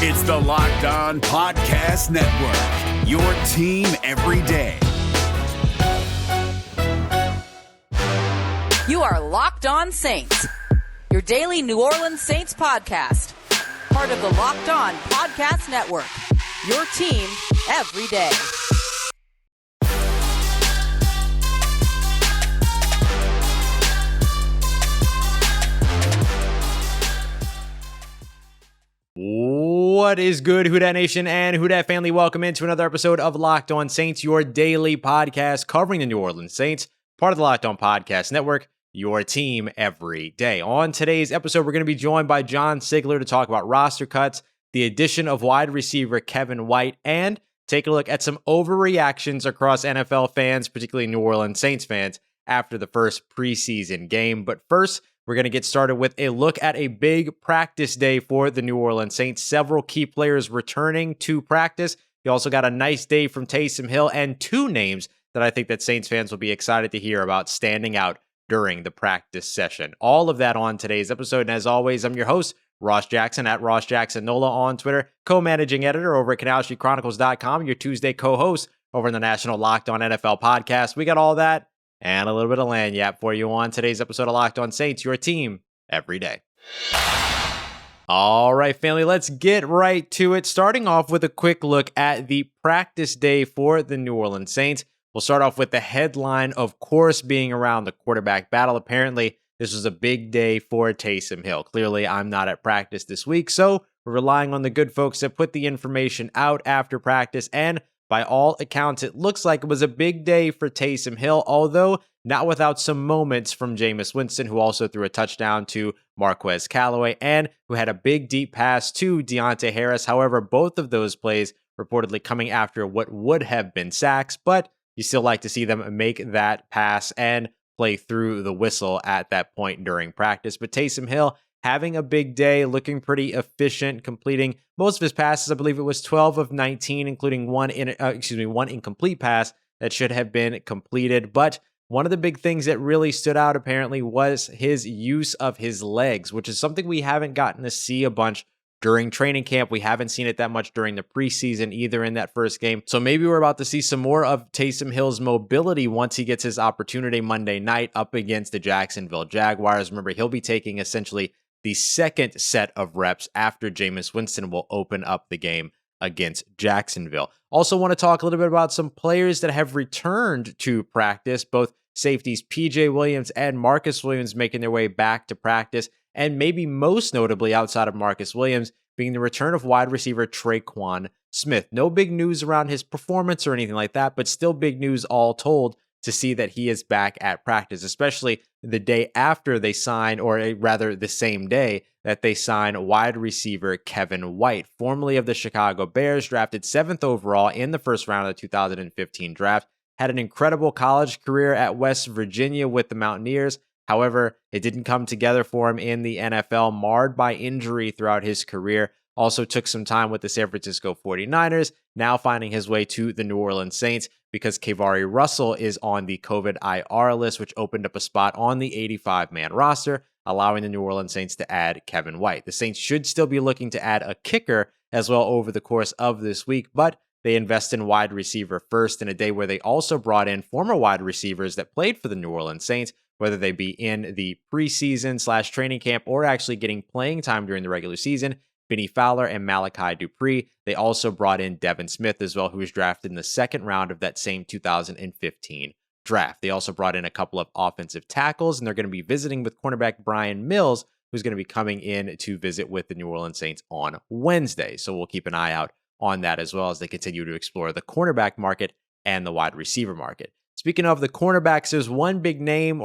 It's the Locked On Podcast Network, your team every day. You are Locked On Saints, your daily New Orleans Saints podcast. Part of the Locked On Podcast Network, your team every day. What is good, Who Dat Nation and Who Dat family? Welcome into another episode of Locked On Saints, your daily podcast covering the New Orleans Saints, part of the Locked On Podcast Network, your team every day. On today's episode, we're going to be joined by John Sigler to talk about roster cuts, the addition of wide receiver Kevin White, and take a look at some overreactions across NFL fans, particularly New Orleans Saints fans, after the first preseason game. But first, we're going to get started with a look at a big practice day for the New Orleans Saints. Several key players returning to practice. You also got a nice day from Taysom Hill and two names that I think that Saints fans will be excited to hear about standing out during the practice session. All of that on today's episode. And as always, I'm your host, Ross Jackson, at Ross Jackson Nola on Twitter, co-managing editor over at CanalStreetChronicles.com, your Tuesday co-host over in the National Locked On NFL podcast. We got all that and a little bit of lanyap for you on today's episode of Locked On Saints, your team every day. All right, family, let's get right to it. Starting off with a quick look at the practice day for the New Orleans Saints. We'll start off with the headline, of course, being around the quarterback battle. Apparently, this was a big day for Taysom Hill. Clearly, I'm not at practice this week, so we're relying on the good folks that put the information out after practice, and by all accounts, it looks like it was a big day for Taysom Hill, although not without some moments from Jameis Winston, who also threw a touchdown to Marquez Callaway and who had a big deep pass to Deontay Harris. However, both of those plays reportedly coming after what would have been sacks, but you still like to see them make that pass and play through the whistle at that point during practice. But Taysom Hill having a big day, looking pretty efficient, completing most of his passes. I believe it was 12 of 19, including one incomplete pass that should have been completed. But one of the big things that really stood out apparently was his use of his legs, which is something we haven't gotten to see a bunch during training camp. We haven't seen it that much during the preseason either in that first game. So maybe we're about to see some more of Taysom Hill's mobility once he gets his opportunity Monday night up against the Jacksonville Jaguars. Remember, he'll be taking essentially the second set of reps after Jameis Winston will open up the game against Jacksonville. Also want to talk a little bit about some players that have returned to practice, both safeties PJ Williams and Marcus Williams making their way back to practice, and maybe most notably outside of Marcus Williams being the return of wide receiver Tre'Quan Smith. No big news around his performance or anything like that, but still big news all told to see that he is back at practice, especially the day after they sign, or rather the same day that they sign wide receiver Kevin White, formerly of the Chicago Bears, drafted 7th overall in the first round of the 2015 draft, had an incredible college career at West Virginia with the Mountaineers. However, it didn't come together for him in the NFL, marred by injury throughout his career. Also took some time with the San Francisco 49ers, now finding his way to the New Orleans Saints because Kavari Russell is on the COVID IR list, which opened up a spot on the 85-man roster, allowing the New Orleans Saints to add Kevin White. The Saints should still be looking to add a kicker as well over the course of this week, but they invest in wide receiver first in a day where they also brought in former wide receivers that played for the New Orleans Saints, whether they be in the preseason / training camp or actually getting playing time during the regular season. Benny Fowler and Malachi Dupree. They also brought in Devin Smith as well, who was drafted in the second round of that same 2015 draft. They also brought in a couple of offensive tackles, and they're going to be visiting with cornerback Brian Mills, who's going to be coming in to visit with the New Orleans Saints on Wednesday. So we'll keep an eye out on that as well as they continue to explore the cornerback market and the wide receiver market. Speaking of the cornerbacks, there's one big name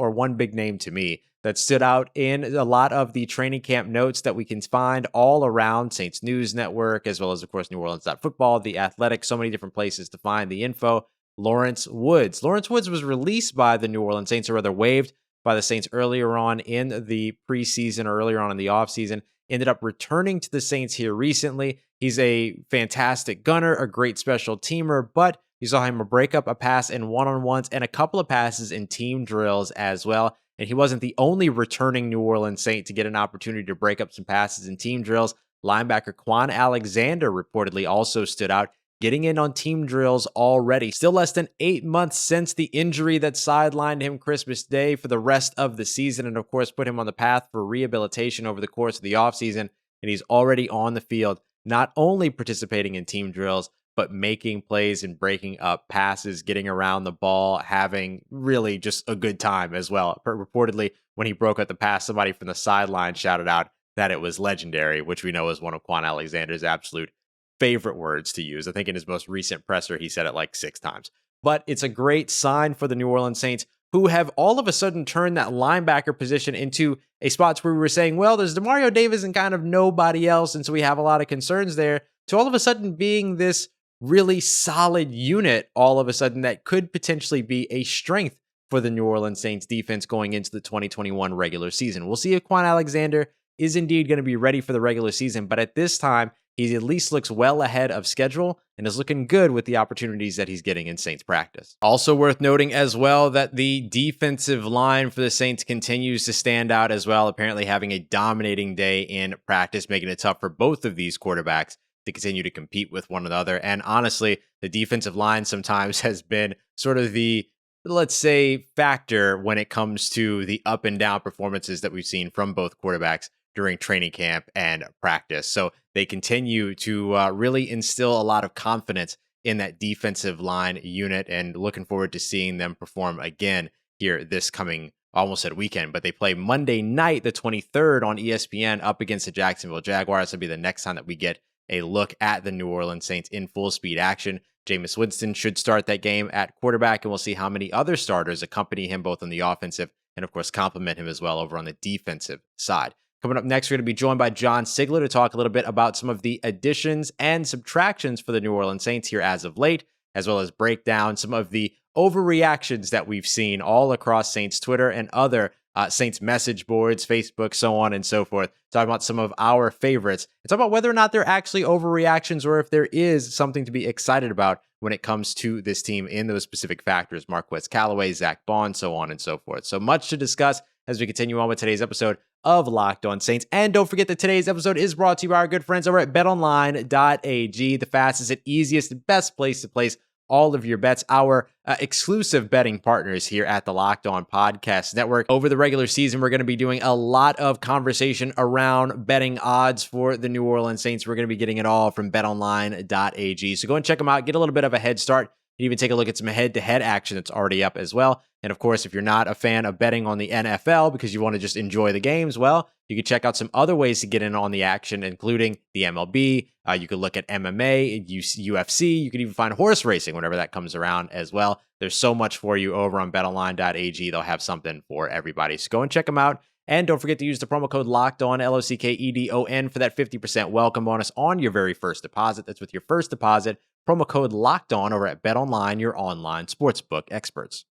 to me that stood out in a lot of the training camp notes that we can find all around Saints News Network, as well as, of course, New Orleans.football, The Athletic, so many different places to find the info. Lawrence Woods. Lawrence Woods was released by the New Orleans Saints, or rather waived by the Saints earlier on in the preseason or earlier on in the offseason. Ended up returning to the Saints here recently. He's a fantastic gunner, a great special teamer, but you saw him break up a pass in one-on-ones and a couple of passes in team drills as well. And he wasn't the only returning New Orleans Saint to get an opportunity to break up some passes in team drills. Linebacker Kwon Alexander reportedly also stood out, getting in on team drills already. Still less than 8 months since the injury that sidelined him Christmas Day for the rest of the season, and of course put him on the path for rehabilitation over the course of the offseason. And he's already on the field, not only participating in team drills, but making plays and breaking up passes, getting around the ball, having really just a good time as well. Reportedly, when he broke up the pass, somebody from the sideline shouted out that it was legendary, which we know is one of Kwon Alexander's absolute favorite words to use. I think in his most recent presser, he said it like 6 times. But it's a great sign for the New Orleans Saints, who have all of a sudden turned that linebacker position into a spot where we were saying, well, there's Demario Davis and kind of nobody else, and so we have a lot of concerns there, to all of a sudden being this really solid unit all of a sudden that could potentially be a strength for the New Orleans Saints defense going into the 2021 regular season. We'll see if Kwon Alexander is indeed going to be ready for the regular season, but at this time, he at least looks well ahead of schedule and is looking good with the opportunities that he's getting in Saints practice. Also worth noting as well that the defensive line for the Saints continues to stand out as well, apparently having a dominating day in practice, making it tough for both of these quarterbacks to continue to compete with one another. And honestly, the defensive line sometimes has been sort of the, let's say, factor when it comes to the up and down performances that we've seen from both quarterbacks during training camp and practice. So they continue to really instill a lot of confidence in that defensive line unit, and looking forward to seeing them perform again here this coming, almost at weekend, but they play Monday night, the 23rd on ESPN up against the Jacksonville Jaguars. That'll be the next time that we get a look at the New Orleans Saints in full speed action. Jameis Winston should start that game at quarterback, and we'll see how many other starters accompany him both on the offensive and, of course, complement him as well over on the defensive side. Coming up next, we're going to be joined by John Sigler to talk a little bit about some of the additions and subtractions for the New Orleans Saints here as of late, as well as break down some of the overreactions that we've seen all across Saints Twitter and other Saints message boards, Facebook, so on and so forth. Talking about some of our favorites and talk about whether or not they're actually overreactions or if there is something to be excited about when it comes to this team in those specific factors. Marquez Callaway, Zach Bond, so on and so forth. So much to discuss as we continue on with today's episode of Locked On Saints. And don't forget that today's episode is brought to you by our good friends over at BetOnline.ag, the fastest and easiest and best place to place all of your bets, our exclusive betting partners here at the Locked On Podcast Network. Over the regular season, we're going to be doing a lot of conversation around betting odds for the New Orleans Saints. We're going to be getting it all from betonline.ag. So go and check them out, get a little bit of a head start, and even take a look at some head-to-head action that's already up as well. And of course, if you're not a fan of betting on the NFL because you want to just enjoy the games, well, you can check out some other ways to get in on the action, including the MLB. You could look at MMA, UFC. You can even find horse racing whenever that comes around as well. There's so much for you over on betonline.ag. They'll have something for everybody. So go and check them out. And don't forget to use the promo code LOCKEDON, LOCKEDON, for that 50% welcome bonus on your very first deposit. That's with your first deposit. Promo code LOCKEDON over at BetOnline, your online sportsbook experts.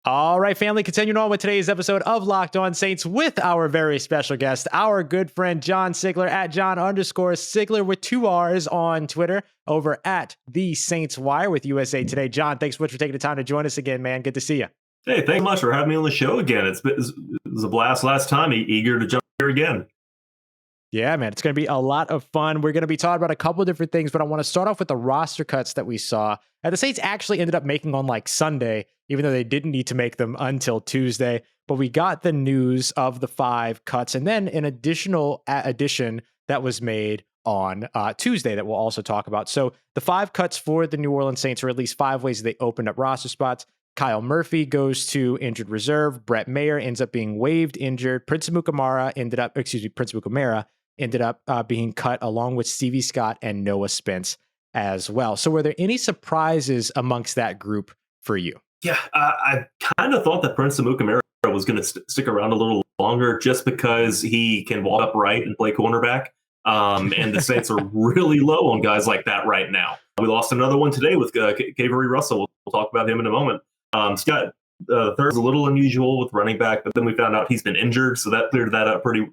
All right, family, continuing on with today's episode of Locked On Saints with our very special guest, our good friend John Sigler at John_Sigler with 2 R's on Twitter, over at the SaintsWire with USA Today. John, thanks so much for taking the time to join us again, man. Good to see you. Hey, thanks so much for having me on the show again. It was a blast last time. Eager to jump here again. Yeah, man, it's going to be a lot of fun. We're going to be talking about a couple of different things, but I want to start off with the roster cuts that we saw. The Saints actually ended up making on like Sunday, even though they didn't need to make them until Tuesday. But we got the news of the 5 cuts and then an additional addition that was made on Tuesday that we'll also talk about. So the 5 cuts for the New Orleans Saints are at least 5 ways they opened up roster spots. Kyle Murphy goes to injured reserve. Brett Mayer ends up being waived injured. Prince Amukamara ended up being cut along with Stevie Scott and Noah Spence as well. So were there any surprises amongst that group for you? Yeah, I kind of thought that Prince Amukamara was going to stick around a little longer just because he can walk upright and play cornerback. And the Saints are really low on guys like that right now. We lost another one today with Cavery Russell. We'll talk about him in a moment. Scott third is a little unusual with running back, but then we found out he's been injured, so that cleared that up pretty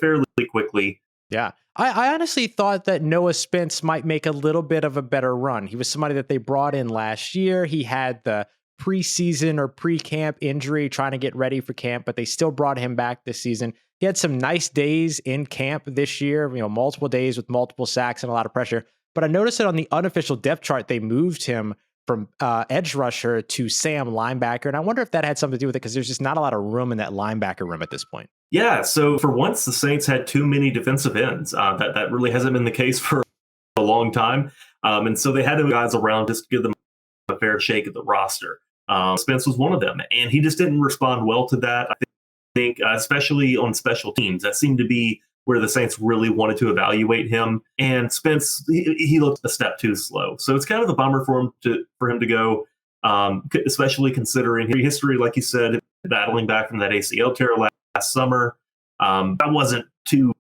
fairly quickly. Yeah. I honestly thought that Noah Spence might make a little bit of a better run. He was somebody that they brought in last year. He had the preseason or pre-camp injury trying to get ready for camp, but they still brought him back this season. He had some nice days in camp this year, multiple days with multiple sacks and a lot of pressure. But I noticed that on the unofficial depth chart, they moved him from edge rusher to Sam linebacker. And I wonder if that had something to do with it, because there's just not a lot of room in that linebacker room at this point. Yeah, so for once, the Saints had too many defensive ends. That really hasn't been the case for a long time. And so they had guys around just to give them a fair shake at the roster. Spence was one of them, and he just didn't respond well to that. I think, especially on special teams, that seemed to be where the Saints really wanted to evaluate him. And Spence, he looked a step too slow. So it's kind of a bummer for him to go, especially considering history, like you said, battling back from that ACL tear last summer. I wasn't too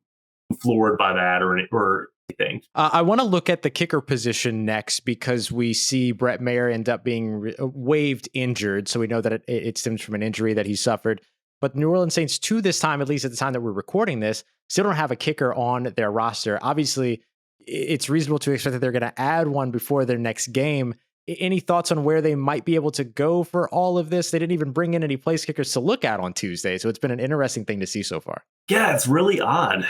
floored by that or anything. I want to look at the kicker position next, because we see Brett Maher end up being waived injured. So we know that it stems from an injury that he suffered. But the New Orleans Saints, to this time, at least at the time that we're recording this, still don't have a kicker on their roster. Obviously, it's reasonable to expect that they're going to add one before their next game. Any thoughts on where they might be able to go for all of this? They didn't even bring in any place kickers to look at on Tuesday, so it's been an interesting thing to see so far. Yeah, it's really odd.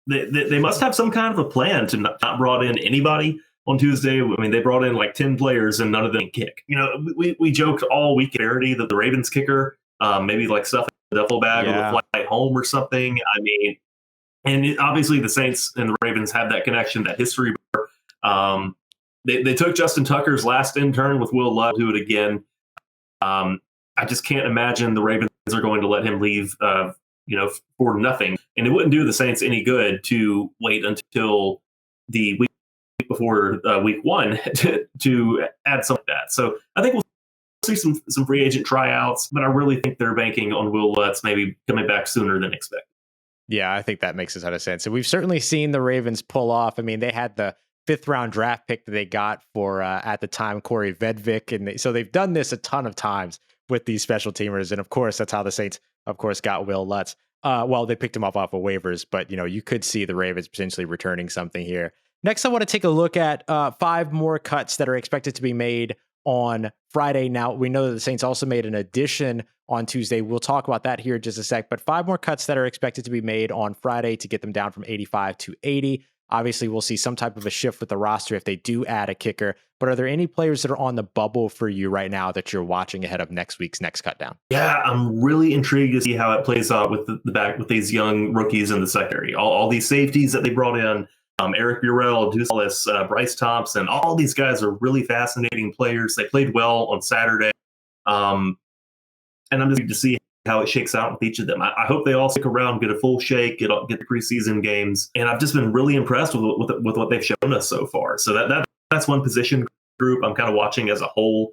They must have some kind of a plan to not brought in anybody on Tuesday. I mean, they brought in like 10 players and none of them kick. We joked all week that the Ravens kicker maybe like stuff in a duffel bag or a flight home or something. I mean, and obviously the Saints and the Ravens have that connection, that history. They took Justin Tucker's last intern with Will Love, do it again. I just can't imagine the Ravens are going to let him leave, for nothing. And it wouldn't do the Saints any good to wait until the week before week one to add something like that. So I think we'll see some free agent tryouts, but I really think they're banking on Will Lutz maybe coming back sooner than expected. Yeah, I think that makes a ton of sense. And we've certainly seen the Ravens pull off. I mean, they had the 5th round draft pick that they got for, at the time, Corey Vedvik. And so they've done this a ton of times with these special teamers. And of course, that's how the Saints, of course, got Will Lutz. Well, they picked him off of waivers, but, you could see the Ravens potentially returning something here. Next, I want to take a look at 5 more cuts that are expected to be made on Friday. Now, we know that the Saints also made an addition on Tuesday. We'll talk about that here in just a sec, but 5 more cuts that are expected to be made on Friday to get them down from 85 to 80. Obviously, we'll see some type of a shift with the roster if they do add a kicker. But are there any players that are on the bubble for you right now that you're watching ahead of next week's next cut down? Yeah, I'm really intrigued to see how it plays out with the back with these young rookies in the secondary. All these safeties that they brought in, Eric Burrell, Deuce Ellis, Bryce Thompson, all these guys are really fascinating players. They played well on Saturday. And I'm just to see how it shakes out with each of them. I hope they all stick around, get a full shake, get the preseason games. And I've just been really impressed with what they've shown us so far. So that's one position group I'm kind of watching as a whole.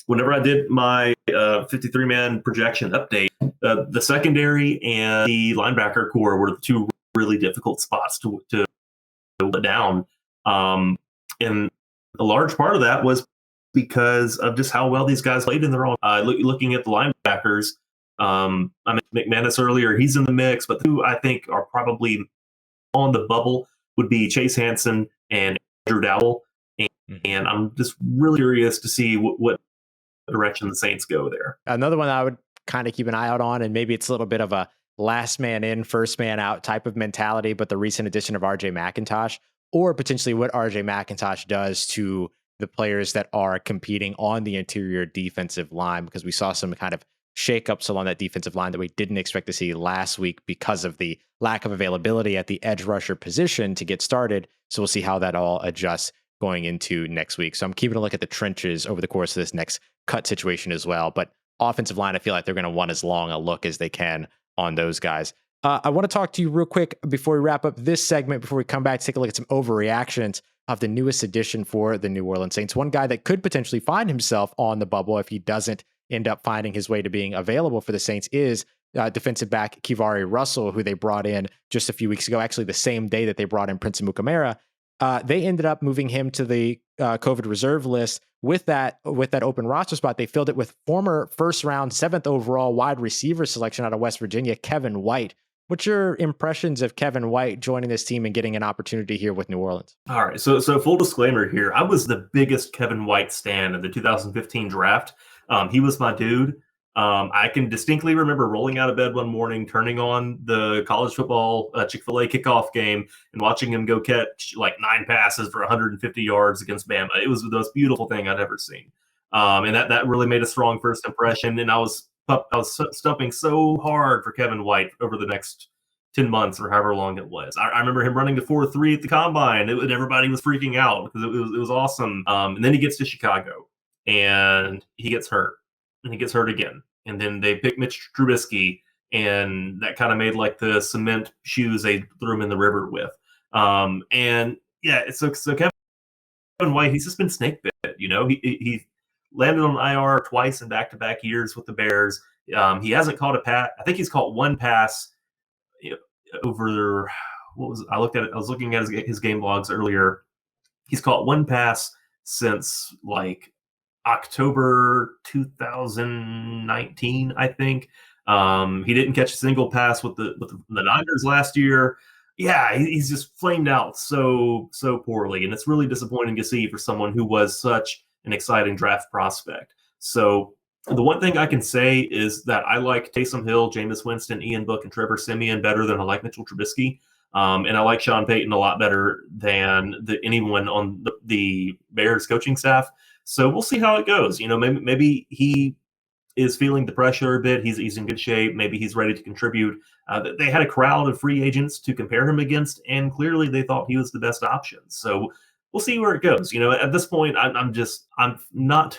Whenever I did my 53-man projection update, the secondary and the linebacker core were the 2 really difficult spots to put down. And a large part of that was because of just how well these guys played in their own. Looking at the linebackers, I mean, McManus earlier, he's in the mix, but the 2 I think are probably on the bubble would be Chase Hansen and Andrew Dowell. And I'm just really curious to see what direction the Saints go there. Another one I would kind of keep an eye out on, and maybe it's a little bit of a last man in, first man out type of mentality, but the recent addition of RJ McIntosh, or potentially what RJ McIntosh does to the players that are competing on the interior defensive line, because we saw some kind of shakeups along that defensive line that we didn't expect to see last week because of the lack of availability at the edge rusher position to get started. So we'll see how that all adjusts going into next week. So I'm keeping a look at the trenches over the course of this next cut situation as well. But offensive line, I feel like they're going to want as long a look as they can on those guys. I want to talk to you real quick before we wrap up this segment, before we come back to take a look at some overreactions of the newest addition for the New Orleans Saints. One guy that could potentially find himself on the bubble if he doesn't end up finding his way to being available for the Saints is defensive back Kivari Russell, who they brought in just a few weeks ago, actually the same day that they brought in Prince Amukamara. They ended up moving him to the COVID reserve list. With that open roster spot, they filled it with former first round, 7th overall wide receiver selection out of West Virginia, Kevin White. What's your impressions of Kevin White joining this team and getting an opportunity here with New Orleans? All right. So full disclaimer here. I was the biggest Kevin White stan in the 2015 draft. He was my dude. I can distinctly remember rolling out of bed one morning, turning on the college football Chick-fil-A kickoff game and watching him go catch like 9 passes for 150 yards against Bama. It was the most beautiful thing I'd ever seen. And that really made a strong first impression. And I was stumping so hard for Kevin White over the next 10 months or however long it was. I remember him running the 4.3 at the combine. Everybody was freaking out because it was awesome. And then he gets to Chicago and he gets hurt. And he gets hurt again. And then they pick Mitch Trubisky, and that kind of made like the cement shoes they threw him in the river with. And yeah, so Kevin White, he's just been snake bit. He landed on IR twice in back-to-back years with the Bears. He hasn't caught a pass. I think he's caught one pass over. I was looking at his game logs earlier. He's caught one pass since like October 2019, I think. He didn't catch a single pass with the Niners last year. Yeah, he's just flamed out so poorly, and it's really disappointing to see for someone who was such an exciting draft prospect. So the one thing I can say is that I like Taysom Hill, Jameis Winston, Ian Book, and Trevor Siemian better than I like Mitchell Trubisky. And I like Sean Payton a lot better than anyone on the Bears coaching staff. So we'll see how it goes. Maybe he is feeling the pressure a bit. He's in good shape. Maybe he's ready to contribute. They had a crowd of free agents to compare him against, and clearly they thought he was the best option. So we'll see where it goes. At this point, I'm not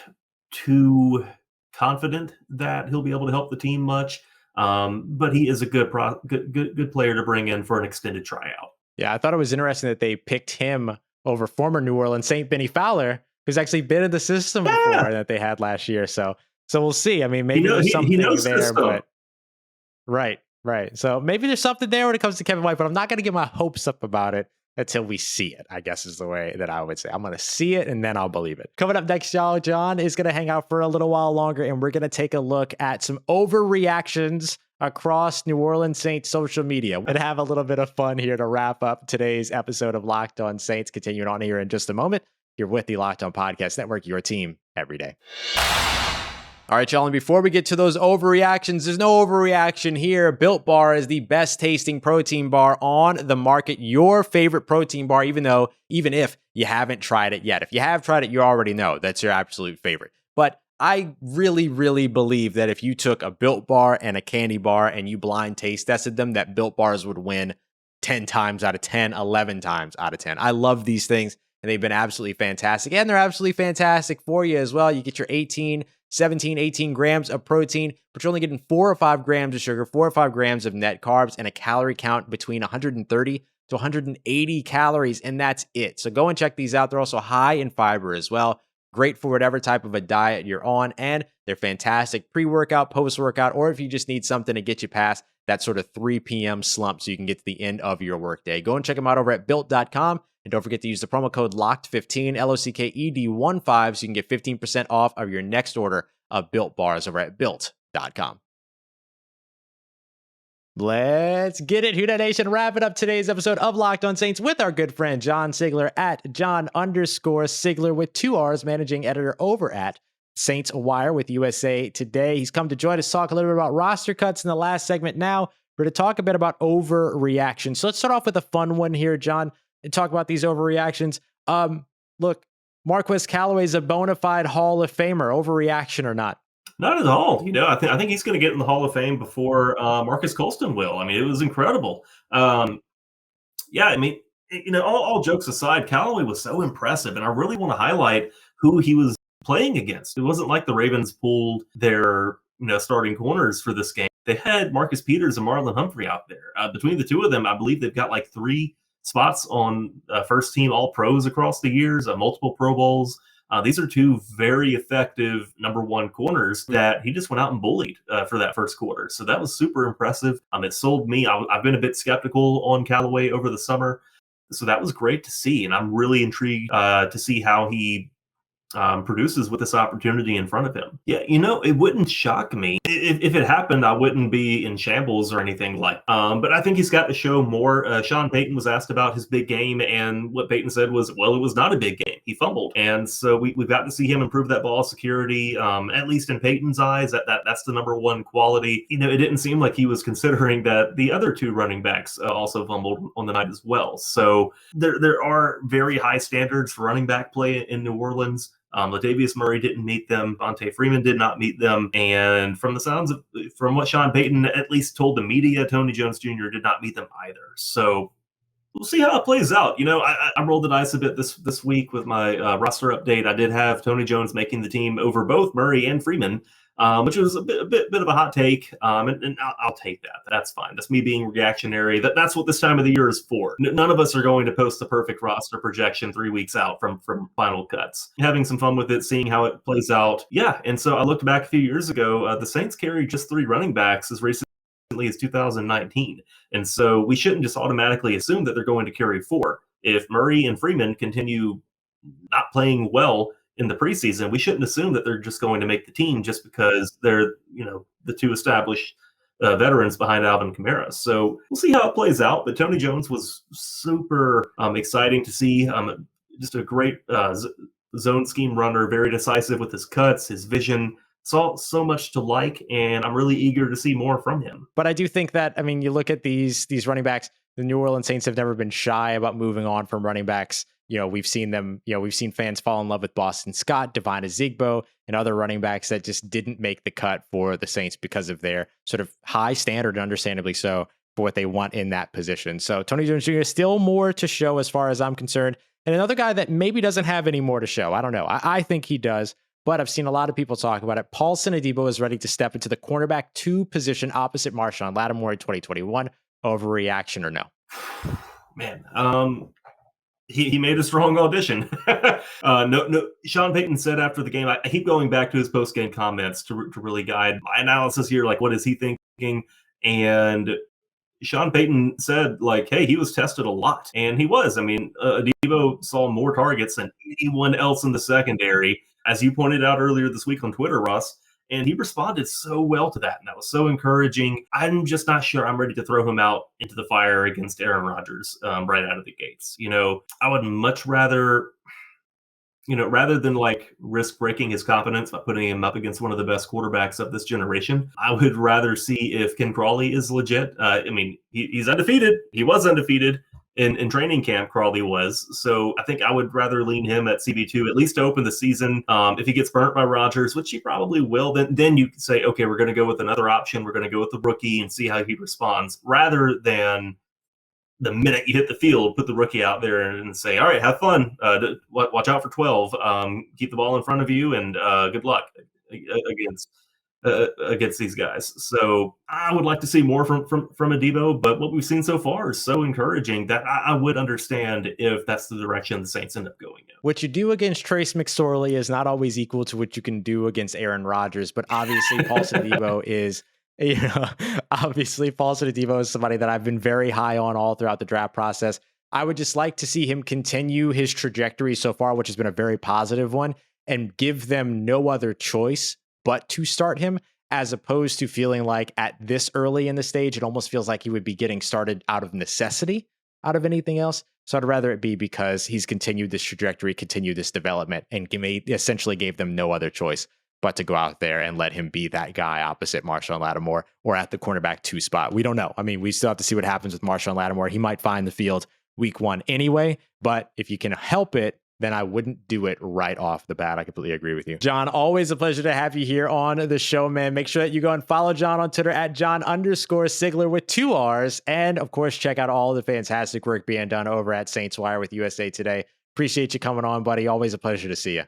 too confident that he'll be able to help the team much. But he is a good player to bring in for an extended tryout. Yeah, I thought it was interesting that they picked him over former New Orleans Saint Benny Fowler, who's actually been in the system before that they had last year. So we'll see. I mean, maybe there's something there, system. But right. So maybe there's something there when it comes to Kevin White, but I'm not going to get my hopes up about it until we see it, I guess is the way that I would say. I'm going to see it and then I'll believe it. Coming up next, y'all, John is going to hang out for a little while longer, and we're going to take a look at some overreactions across New Orleans Saints social media and have a little bit of fun here to wrap up today's episode of Locked On Saints. Continuing on here in just a moment. You're with the Locked On Podcast Network, your team every day. All right, y'all, and before we get to those overreactions, there's no overreaction here. Built Bar is the best tasting protein bar on the market. Your favorite protein bar, even if you haven't tried it yet. If you have tried it, you already know that's your absolute favorite. But I really, really believe that if you took a Built Bar and a candy bar and you blind taste tested them, that Built Bars would win 10 times out of 10, 11 times out of 10. I love these things, and they've been absolutely fantastic. And they're absolutely fantastic for you as well. You get your 17, 18 grams of protein, but you're only getting 4 or 5 grams of sugar, 4 or 5 grams of net carbs, and a calorie count between 130 to 180 calories, and that's it. So go and check these out. They're also high in fiber as well. Great for whatever type of a diet you're on, and they're fantastic pre-workout, post-workout, or if you just need something to get you past that sort of 3 p.m. slump so you can get to the end of your workday. Go and check them out over at Built.com, and don't forget to use the promo code LOCKED15, LOCKED15, so you can get 15% off of your next order of Built Bars over at Built.com. Let's get it, Hoota Nation. Wrapping up today's episode of Locked On Saints with our good friend John Sigler at John_Sigler with 2 R's, managing editor over at SaintsWire with USA Today. He's come to join us, talk a little bit about roster cuts in the last segment. Now we're to talk a bit about overreaction. So let's start off with a fun one here, John, and talk about these overreactions. Look, Marquez Callaway is a bona fide Hall of Famer. Overreaction or not? Not at all. I think he's going to get in the Hall of Fame before Marcus Colston will. I mean, it was incredible. All jokes aside, Callaway was so impressive, and I really want to highlight who he was playing against. It wasn't like the Ravens pulled their starting corners for this game. They had Marcus Peters and Marlon Humphrey out there. Between the two of them, I believe they've got like 3 spots on first team All Pros across the years, multiple Pro Bowls. These are 2 very effective number 1 corners that he just went out and bullied for that first quarter. So that was super impressive. It sold me. I've been a bit skeptical on Callaway over the summer. So that was great to see. And I'm really intrigued to see how he produces with this opportunity in front of him. Yeah, it wouldn't shock me if it happened. I wouldn't be in shambles or anything like. But I think he's got to show more. Sean Payton was asked about his big game, and what Payton said was, "Well, it was not a big game. He fumbled," and so we've got to see him improve that ball security. At least in Payton's eyes, that's the number one quality. It didn't seem like he was considering that the other two running backs also fumbled on the night as well. So there are very high standards for running back play in New Orleans. Latavius Murray didn't meet them. Vontae Freeman did not meet them. And from what Sean Payton at least told the media, Tony Jones Jr. did not meet them either. So we'll see how it plays out. I rolled the dice a bit this week with my roster update. I did have Tony Jones making the team over both Murray and Freeman, which was a bit of a hot take, and I'll take that. That's fine. That's me being reactionary. That's what this time of the year is for. None of us are going to post the perfect roster projection 3 weeks out from final cuts. Having some fun with it, seeing how it plays out. Yeah, and so I looked back a few years ago. The Saints carried just 3 running backs as recently as 2019, and so we shouldn't just automatically assume that they're going to carry 4. If Murray and Freeman continue not playing well in the preseason, we shouldn't assume that they're just going to make the team just because they're, the 2 established veterans behind Alvin Kamara. So we'll see how it plays out. But Tony Jones was super exciting to see. Just a great zone scheme runner, very decisive with his cuts, his vision. Saw so much to like, and I'm really eager to see more from him. But I do think that, you look at these running backs, the New Orleans Saints have never been shy about moving on from running backs. We've seen them, we've seen fans fall in love with Boston Scott, Devine Ezigbo, and other running backs that just didn't make the cut for the Saints because of their sort of high standard, understandably so, for what they want in that position. So Tony Jones Jr. still more to show as far as I'm concerned. And another guy that maybe doesn't have any more to show. I don't know. I think he does. But I've seen a lot of people talk about it. Paulson Adibo is ready to step into the cornerback 2 position opposite Marshawn Lattimore in 2021. Overreaction or no? Man, he made a strong audition. No. Sean Payton said after the game, I keep going back to his post-game comments to really guide my analysis here. Like, what is he thinking? And Sean Payton said, hey, he was tested a lot. And he was. Adibo saw more targets than anyone else in the secondary, as you pointed out earlier this week on Twitter, Russ. And he responded so well to that. And that was so encouraging. I'm just not sure I'm ready to throw him out into the fire against Aaron Rodgers right out of the gates. I would much rather, rather than risk breaking his confidence by putting him up against one of the best quarterbacks of this generation, I would rather see if Ken Crawley is legit. He's undefeated. He was undefeated. In training camp, Crawley was. So I think I would rather lean him at CB2, at least to open the season. If he gets burnt by Rodgers, which he probably will, then you can say, okay, we're going to go with another option. We're going to go with the rookie and see how he responds, rather than the minute you hit the field, put the rookie out there and say, all right, have fun. Watch out for 12. Keep the ball in front of you, and good luck against these guys. So I would like to see more from Adibo, but what we've seen so far is so encouraging that I would understand if that's the direction the Saints end up going in. What you do against Trace McSorley is not always equal to what you can do against Aaron Rodgers, but obviously Paulson Adibo is somebody that I've been very high on all throughout the draft process. I would just like to see him continue his trajectory so far, which has been a very positive one, and give them no other choice but to start him, as opposed to feeling like at this early in the stage, it almost feels like he would be getting started out of necessity, out of anything else. So I'd rather it be because he's continued this trajectory, continued this development, and essentially gave them no other choice but to go out there and let him be that guy opposite Marshawn Lattimore or at the cornerback 2 spot. We don't know. We still have to see what happens with Marshawn Lattimore. He might find the field week 1 anyway, but if you can help it, then I wouldn't do it right off the bat. I completely agree with you. John, always a pleasure to have you here on the show, man. Make sure that you go and follow John on Twitter at John_Sigler with 2 R's. And of course, check out all the fantastic work being done over at SaintsWire with USA Today. Appreciate you coming on, buddy. Always a pleasure to see you.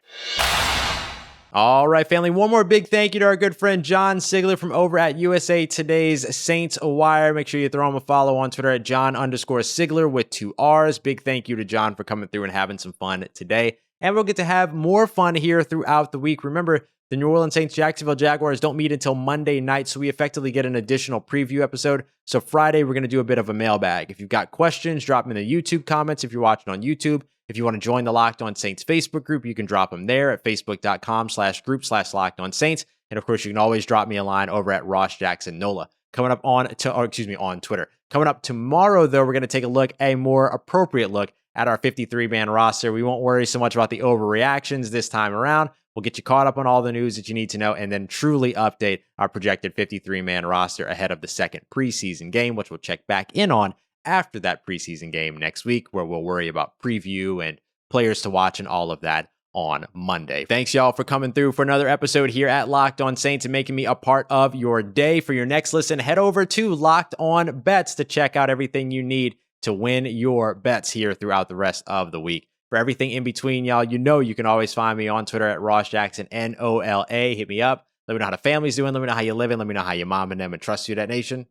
All right, family. One more big thank you to our good friend John Sigler from over at USA Today's SaintsWire. Make sure you throw him a follow on Twitter at John_Sigler with 2 R's. Big thank you to John for coming through and having some fun today. And we'll get to have more fun here throughout the week. Remember, the New Orleans Saints Jacksonville Jaguars don't meet until Monday night, so we effectively get an additional preview episode. So Friday, we're going to do a bit of a mailbag. If you've got questions, drop them in the YouTube comments if you're watching on YouTube. If you want to join the Locked On Saints Facebook group, you can drop them there at facebook.com/group/LockedOnSaints. And of course, you can always drop me a line over at Ross Jackson Nola. Coming up on Twitter. Coming up tomorrow, though, we're going to take a more appropriate look at our 53-man roster. We won't worry so much about the overreactions this time around. We'll get you caught up on all the news that you need to know and then truly update our projected 53-man roster ahead of the second preseason game, which we'll check back in on after that preseason game next week, where we'll worry about preview and players to watch and all of that on Monday. Thanks, y'all, for coming through for another episode here at Locked On Saints and making me a part of your day. For your next listen, head over to Locked On Bets to check out everything you need to win your bets here throughout the rest of the week. For everything in between, y'all, you can always find me on Twitter at Ross Jackson, NOLA. Hit me up. Let me know how the family's doing. Let me know how you're living. Let me know how your mom and them and trust you, that nation.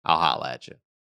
I'll holla at you.